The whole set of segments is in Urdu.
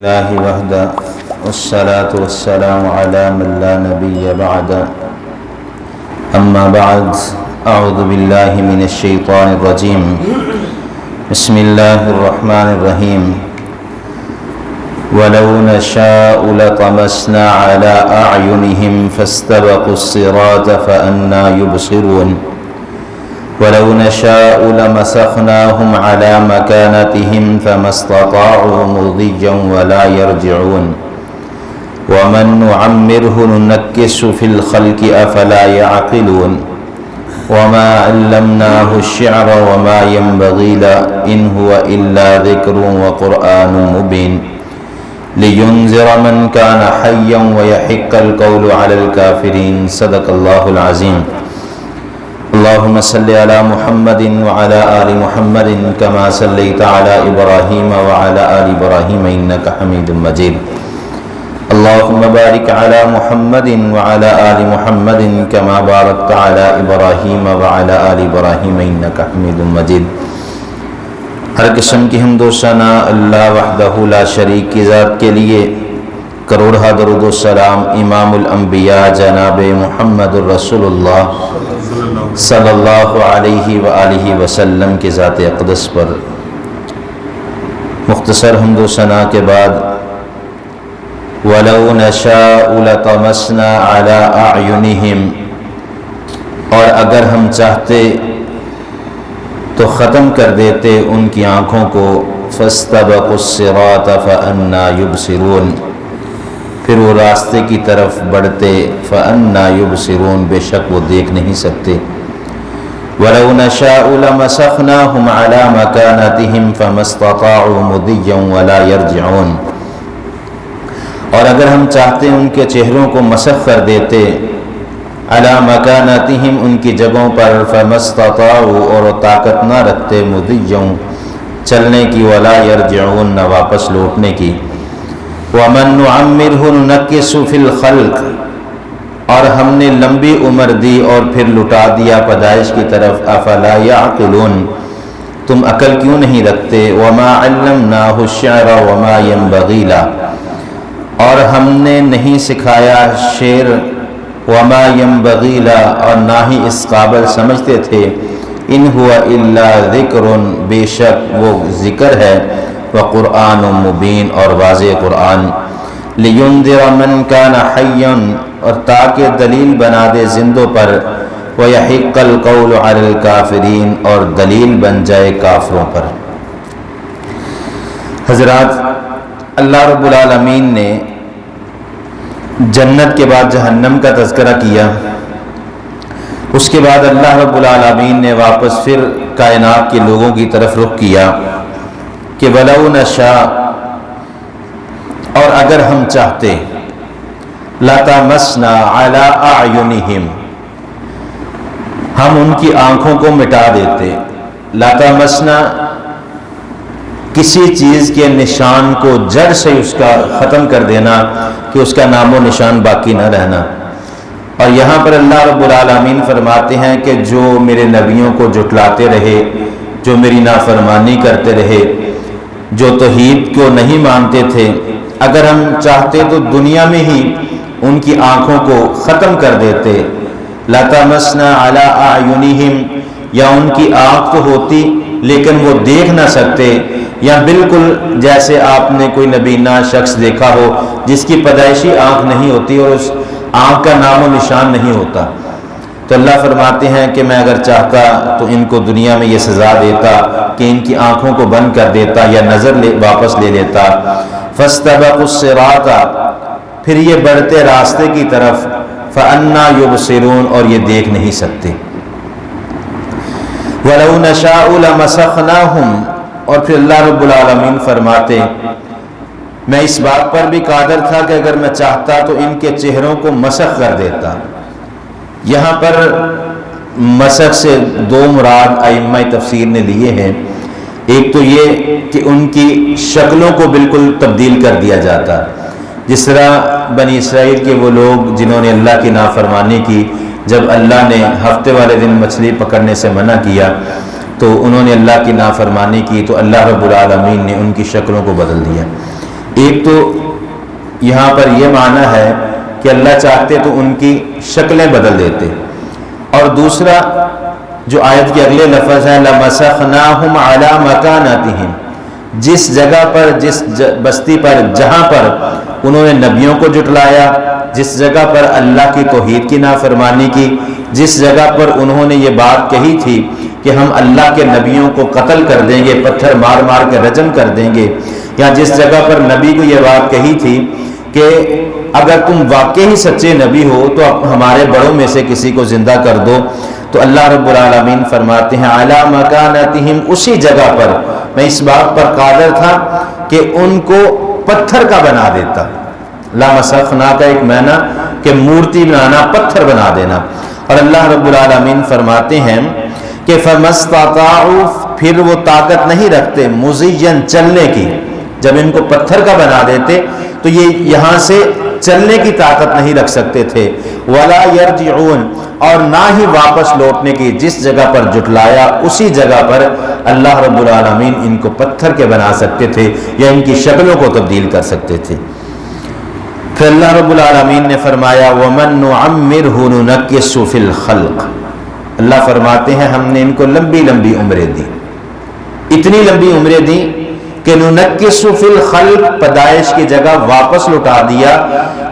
الله وحده والصلاة والسلام على من لا نبي بعد أما بعد أعوذ بالله من الشيطان الرجيم بسم الله الرحمن الرحيم ولو نشاء لطمسنا على أعينهم فاستبقوا الصراط فأنى يبصرون ولو نشاء لمسخناهم على مكانتهم فما استطاعوا مضيا ولا يرجعون ومن نعمره ننكس في الخلق أفلا يعقلون وما علمناه الشعر وما ينبغي له إن هو إلا ذكر وقرآن مبين لينذر من كان حيا ويحق القول على الكافرين صدق الله العظيم اللهم صل على محمد وعلى آل محمد كما صليت على إبراهيم وعلى آل إبراهيم إنك حميد مجيد اللهم بارك على محمد وعلى آل محمد كما باركت على إبراهيم وعلى آل إبراهيم إنك حميد مجيد ہر قسم کی حمد و ثنا اللہ وحدہ لا شریک کی ذات کے لیے، کروڑہ درود و سلام امام الانبیاء جناب محمد الرسول اللہ صلی اللہ علیہ وآلہ وسلم کی ذات اقدس پر۔ مختصر حمد و ثنا کے بعد وَلَوْ نَشَاءُ لَطَمَسْنَا عَلَىٰ أَعْيُنِهِمْ، اور اگر ہم چاہتے تو ختم کر دیتے ان کی آنکھوں کو، فَاسْتَبَقُوا الصِّرَاطَ فَأَنَّىٰ يُبْصِرُونَ، پھر وہ راستے کی طرف بڑھتے، فَأَنَّىٰ يُبْصِرُونَ، بے شک وہ دیکھ نہیں سکتے۔ وَلَوْ نَشَاءُ لَمَسَخْنَاهُمْ عَلَىٰ مَكَانَتِهِمْ فَمَا اسْتَطَاعُوا مُضِيًّا وَلَا يَرْجِعُونَ، اور اگر ہم چاہتے ان کے چہروں کو مسخ کر دیتے، عَلَىٰ مَكَانَتِهِمْ ان کی جگہوں پر، فَمَا اسْتَطَاعُوا اور وہ طاقت نہ رکھتے، مُضِيًّا چلنے کی، وَلَا يَرْجِعُونَ نہ واپس لوٹنے کی۔ وَمَن نُعَمِّرْهُ نُنَكِّسُ فِي الْخَلْقِ، اور ہم نے لمبی عمر دی اور پھر لٹا دیا پیدائش کی طرف، افلا یعقلون، تم عقل کیوں نہیں رکھتے۔ وما علمناہ الشعر وما ينبغی له، اور ہم نے نہیں سکھایا شعر، وما ينبغی له، اور نہ ہی اس قابل سمجھتے تھے، ان هو الا ذکر، بے شک وہ ذکر ہے، وقرآن مبین، اور واضح قرآن، لینذر من کان حیا، اور تاکہ دلیل بنا دے زندوں پر، وَيَحِقَّ الْقَوْلُ عَلَى الْكَافِرِينَ، اور دلیل بن جائے کافروں پر۔ حضرات، اللہ رب العالمین نے جنت کے بعد جہنم کا تذکرہ کیا، اس کے بعد اللہ رب العالمین نے واپس پھر کائنات کے لوگوں کی طرف رخ کیا کہ وَلَوْ نَشَاءُ، اور اگر ہم چاہتے، لَطَمَسْنَا عَلَىٰ أَعْيُنِهِمْ، ہم ان کی آنکھوں کو مٹا دیتے۔ لَطَمَسْنَا، کسی چیز کے نشان کو جڑ سے اس کا ختم کر دینا کہ اس کا نام و نشان باقی نہ رہنا۔ اور یہاں پر اللہ رب العالمین فرماتے ہیں کہ جو میرے نبیوں کو جھٹلاتے رہے، جو میری نافرمانی کرتے رہے، جو توحید کو نہیں مانتے تھے، اگر ہم چاہتے تو دنیا میں ہی ان کی آنکھوں کو ختم کر دیتے۔ لَطَمَسْنَا عَلَىٰ أَعْيُنِهِمْ، یا ان کی آنکھ تو ہوتی لیکن وہ دیکھ نہ سکتے، یا بالکل جیسے آپ نے کوئی نبینہ شخص دیکھا ہو جس کی پیدائشی آنکھ نہیں ہوتی اور اس آنکھ کا نام و نشان نہیں ہوتا، تو اللہ فرماتے ہیں کہ میں اگر چاہتا تو ان کو دنیا میں یہ سزا دیتا کہ ان کی آنکھوں کو بند کر دیتا یا نظر واپس لے لیتا۔ فَاسْتَبَقُوا الصِّرَاطَ، پھر یہ بڑھتے راستے کی طرف، فَأَنَّىٰ يُبْصِرُونَ، اور یہ دیکھ نہیں سکتے۔ وَلَوْ نَشَاءُ لَمَسَخْنَاهُمْ، اور پھر اللہ رب العالمین فرماتے میں اس بات پر بھی قادر تھا کہ اگر میں چاہتا تو ان کے چہروں کو مسخ کر دیتا۔ یہاں پر مسخ سے دو مراد ائمہ تفسیر نے لیے ہیں، ایک تو یہ کہ ان کی شکلوں کو بالکل تبدیل کر دیا جاتا، جس طرح بنی اسرائیل کے وہ لوگ جنہوں نے اللہ کی نافرمانی کی، جب اللہ نے ہفتے والے دن مچھلی پکڑنے سے منع کیا تو انہوں نے اللہ کی نافرمانی کی، تو اللہ رب العالمین نے ان کی شکلوں کو بدل دیا۔ ایک تو یہاں پر یہ معنی ہے کہ اللہ چاہتے تو ان کی شکلیں بدل دیتے، اور دوسرا جو آیت کے اگلے لفظ ہے لَمَسَخْنَاهُمْ عَلَى مَكَانَتِهِمْ، جس جگہ پر، جس بستی پر جہاں پر انہوں نے نبیوں کو جھٹلایا، جس جگہ پر اللہ کی توحید کی نافرمانی کی، جس جگہ پر انہوں نے یہ بات کہی تھی کہ ہم اللہ کے نبیوں کو قتل کر دیں گے، پتھر مار مار کے رجم کر دیں گے، یا جس جگہ پر نبی کو یہ بات کہی تھی کہ اگر تم واقعی سچے نبی ہو تو ہمارے بڑوں میں سے کسی کو زندہ کر دو، تو اللہ رب العالمین فرماتے ہیں علی مکانتہم، اسی جگہ پر میں اس بات پر قادر تھا کہ ان کو پتھر کا بنا دیتا۔ لَمَسَخْنَا کا ایک معنی کہ مورتی بنانا، پتھر بنا دینا، اور اللہ رب العالمین فرماتے ہیں کہ فَمَسْتَطَاعُوا، پھر وہ طاقت نہیں رکھتے مُزِيًّا، چلنے کی۔ جب ان کو پتھر کا بنا دیتے تو یہ یہاں سے چلنے کی طاقت نہیں رکھ سکتے تھے، وَلَا يَرْجِعُونَ، اور نہ ہی واپس لوٹنے کی، جس جگہ پر جھٹلایا اسی جگہ پر اللہ رب العالمین ان کو پتھر کے بنا سکتے تھے یا ان کی شکلوں کو تبدیل کر سکتے تھے۔ پھر اللہ رب العالمین نے فرمایا وَمَن نُعَمِّرْهُ نُنَكِّسُ فِي الْخَلْقِ، اللہ فرماتے ہیں ہم نے ان کو لمبی لمبی عمریں دی، اتنی لمبی عمریں دی کہ نُنَكِّسُ فِي الْخَلْقِ، پیدائش کی جگہ واپس لٹا دیا،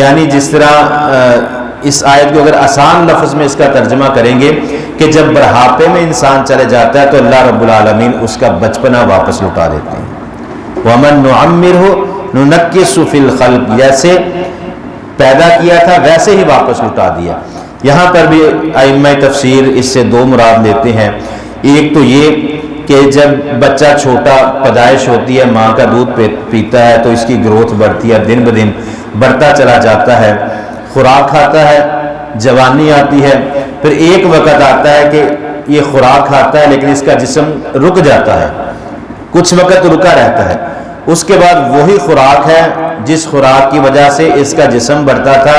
یعنی جس طرح اس آیت کو اگر آسان لفظ میں اس کا ترجمہ کریں گے کہ جب بڑھاپے میں انسان چلے جاتا ہے تو اللہ رب العالمین اس کا بچپنا واپس لٹا دیتے ہیں۔ وَمَن نُعَمِّرْهُ نُنَكِّسُ فِي الْخَلْقِ، جیسے پیدا کیا تھا ویسے ہی واپس لٹا دیا۔ یہاں پر بھی ائمہ تفسیر اس سے دو مراد لیتے ہیں، ایک تو یہ کہ جب بچہ چھوٹا پیدائش ہوتی ہے، ماں کا دودھ پیتا ہے تو اس کی گروتھ بڑھتی ہے، دن بدن بڑھتا چلا جاتا ہے، خوراک کھاتا ہے، جوانی آتی ہے، پھر ایک وقت آتا ہے کہ یہ خوراک کھاتا ہے لیکن اس کا جسم رک جاتا ہے، کچھ وقت رکا رہتا ہے، اس کے بعد وہی خوراک ہے جس خوراک کی وجہ سے اس کا جسم بڑھتا تھا،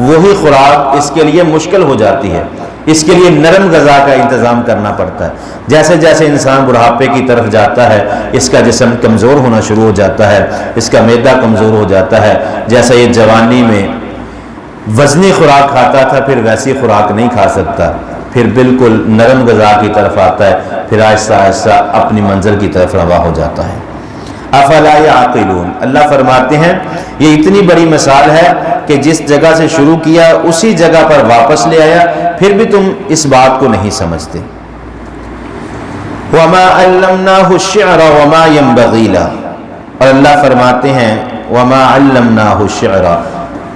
وہی خوراک اس کے لیے مشکل ہو جاتی ہے، اس کے لیے نرم غذا کا انتظام کرنا پڑتا ہے۔ جیسے جیسے انسان بڑھاپے کی طرف جاتا ہے اس کا جسم کمزور ہونا شروع ہو جاتا ہے، اس کا معدہ کمزور ہو جاتا ہے، جیسا یہ جوانی میں وزنی خوراک کھاتا تھا پھر ویسی خوراک نہیں کھا سکتا، پھر بالکل نرم غذا کی طرف آتا ہے، پھر آہستہ آہستہ اپنی منزل کی طرف روا ہو جاتا ہے۔ افلا یعقلون، اللہ فرماتے ہیں یہ اتنی بڑی مثال ہے کہ جس جگہ سے شروع کیا اسی جگہ پر واپس لے آیا، پھر بھی تم اس بات کو نہیں سمجھتے۔ وما علمناہ الشعر وما ينبغی لہ، اور اللہ فرماتے ہیں وما علمناہ الشعر،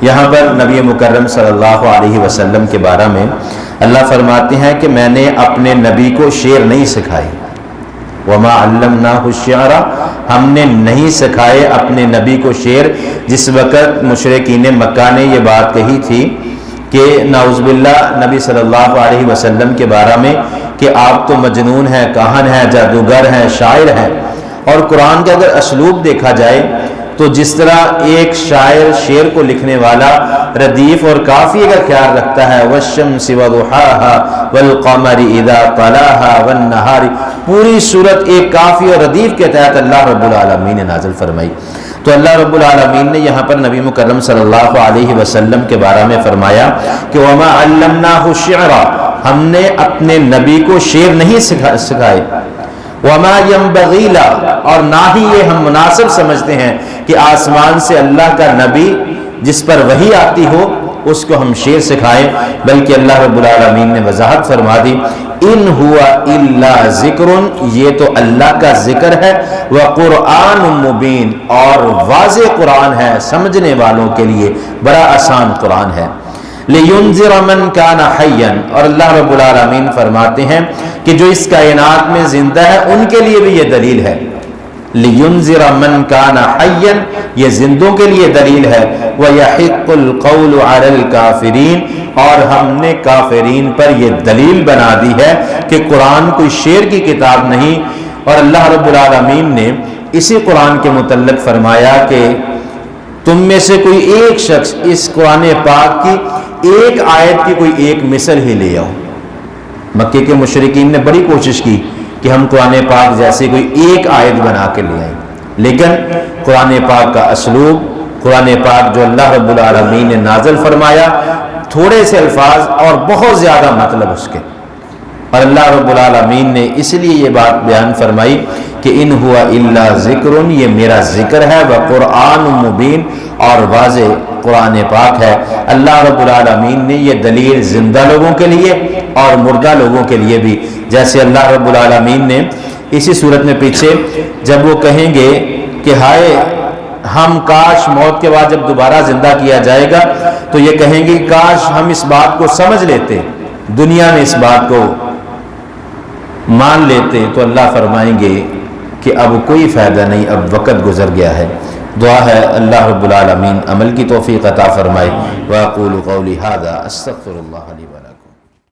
یہاں پر نبی مکرم صلی اللہ علیہ وسلم کے بارے میں اللہ فرماتے ہیں کہ میں نے اپنے نبی کو شعر نہیں سکھائی۔ وما علمناہ الشعر، ہم نے نہیں سکھائے اپنے نبی کو شعر۔ جس وقت مشرکین مکہ نے یہ بات کہی تھی کہ نعوذ باللہ نبی صلی اللہ علیہ وسلم کے بارے میں کہ آپ تو مجنون ہیں، کاہن ہیں، جادوگر ہیں، شاعر ہیں، اور قرآن کا اگر اسلوب دیکھا جائے تو جس طرح ایک شاعر شعر کو لکھنے والا ردیف اور قافیے کا خیال رکھتا ہے، والشمس وضحاها والقمر اذا طلاها والنہار، پوری صورت ایک قافیے اور ردیف کے تحت اللہ رب العالمین نے نازل فرمائی۔ تو اللہ رب العالمین نے یہاں پر نبی مکرم صلی اللہ علیہ وسلم کے بارے میں فرمایا کہ وما علمناہ الشعر، ہم نے اپنے نبی کو شعر نہیں سکھائے، وما ينبغی لہ، اور نہ ہی یہ ہم مناسب سمجھتے ہیں کہ آسمان سے اللہ کا نبی جس پر وحی آتی ہو اس کو ہم شعر سکھائیں، بلکہ اللہ رب العالمین نے وضاحت فرما دی ان ہوا الا ذکر، یہ تو اللہ کا ذکر ہے، وقرآن مبین، اور واضح قرآن ہے سمجھنے والوں کے لیے، بڑا آسان قرآن ہے۔ لِيُنذِرَ مَنْ كَانَ حَيًّا، اور اللہ رب العالمین فرماتے ہیں کہ جو اس کائنات میں زندہ ہے ان کے لیے بھی یہ دلیل ہے۔ لِيُنذِرَ مَنْ كَانَ حَيًّا، یہ زندوں کے لیے دلیل ہے، وَيَحِقُّ الْقَوْلُ عَلَى الْكَافِرِينَ، اور ہم نے کافرین پر یہ دلیل بنا دی ہے کہ قرآن کوئی شعر کی کتاب نہیں۔ اور اللہ رب العالمین نے اسی قرآن کے متعلق فرمایا کہ تم میں سے کوئی ایک شخص اس قرآن پاک کی ایک آیت کی کوئی ایک مثل ہی لے آؤ۔ مکے کے مشرکین نے بڑی کوشش کی کہ ہم قرآن پاک جیسے کوئی ایک آیت بنا کے لے آئیں، لیکن قرآن پاک کا اسلوب، قرآن پاک جو اللہ رب العالمین نے نازل فرمایا، تھوڑے سے الفاظ اور بہت زیادہ مطلب اس کے، اور اللہ رب العالمین نے اس لیے یہ بات بیان فرمائی کہ ان ہوا الا ذکر، یہ میرا ذکر ہے، وقرآن مبین، اور واضح قرآن پاک ہے۔ اللہ رب العالمین نے یہ دلیل زندہ لوگوں کے لیے اور مردہ لوگوں کے لیے بھی، جیسے اللہ رب العالمین نے اسی صورت میں پیچھے جب وہ کہیں گے کہ ہائے ہم کاش موت کے بعد جب دوبارہ زندہ کیا جائے گا تو یہ کہیں گے کاش ہم اس بات کو سمجھ لیتے، دنیا میں اس بات کو مان لیتے، تو اللہ فرمائیں گے کہ اب کوئی فائدہ نہیں، اب وقت گزر گیا ہے۔ دعا ہے اللہ رب العالمین عمل کی توفیق عطا فرمائے۔ وَأَقُولُ قَوْلِي هَذَا أَسْتَغْفِرُ اللَّهَ لِي وَلَكُمْ۔